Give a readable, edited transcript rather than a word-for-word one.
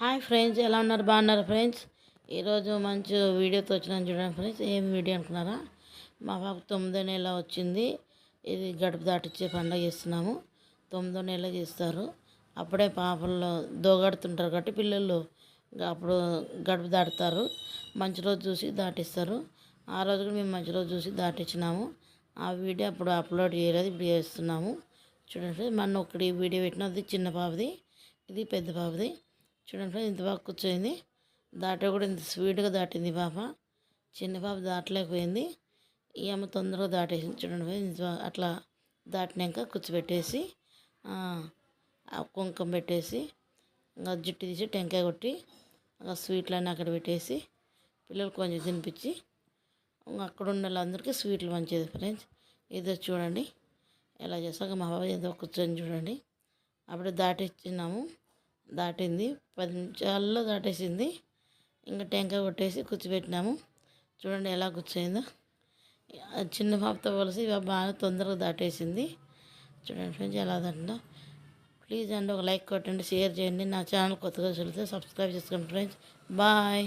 Hi friends, ఎలా ఉన్నారు? బాగున్నారు ఫ్రెండ్స్. ఈరోజు మంచి వీడియోతో వచ్చినాను చూడండి ఫ్రెండ్స్. ఏం వీడియో అనుకున్నారా? మా పాప 9వ నెల వచ్చింది. ఇది గడుపు దాటిచ్చే పండుగ చేస్తున్నాము. 9వ నెల చేస్తారు. అప్పుడే పాపల్లో దోగడుతుంటారు కాబట్టి పిల్లలు అప్పుడు గడుపు దాటుతారు. మంచి రోజు చూసి దాటిస్తారు. ఆ రోజు కూడా మేము మంచి రోజు చూసి దాటించినాము. ఆ వీడియో అప్పుడు అప్లోడ్ చేయలేదు, ఇప్పుడు చేస్తున్నాము. చూడండి, మొన్న ఒకటి వీడియో పెట్టినది చిన్న పాపది, ఇది పెద్ద పాపది. చూడండి ఫ్రెండ్స్, ఇంత బాగా కూర్చోయింది. దాట కూడా ఇంత స్పీడ్గా దాటింది పాప. చిన్న పాప దాటలేకపోయింది, ఈ అమ్మ తొందరగా దాటేసింది. చూడండి ఫ్రెండ్స్, అట్లా దాటినాక కూర్చోబెట్టేసి కుంకుమ పెట్టేసి ఇంకా జుట్టు తీసి టెంకాయ కొట్టి ఇంకా స్వీట్లన్నీ అక్కడ పెట్టేసి పిల్లలు కొంచెం తినిపించి అక్కడ ఉన్న వాళ్ళందరికీ స్వీట్లు మంచిది ఫ్రెండ్స్. ఇదో చూడండి ఎలా చేస్తాక మా బాబు ఏదో కూర్చొని చూడండి. అప్పుడే దాటిచ్చినాము. దాటింది 10 నిమిషాల్లో దాటేసింది. ఇంకా టెంకాయ కొట్టేసి కూర్చోబెట్టినాము. చూడండి ఎలా కూర్చోయిందో. చిన్న పాపతో పోలిసి బాగా తొందరగా దాటేసింది. చూడండి ఫ్రెండ్స్ ఎలా దాటిందో. ప్లీజ్ అండి ఒక లైక్ కొట్టండి, షేర్ చేయండి. నా ఛానల్ కొత్తగా చూస్తే సబ్స్క్రైబ్ చేసుకోండి ఫ్రెండ్స్. బాయ్.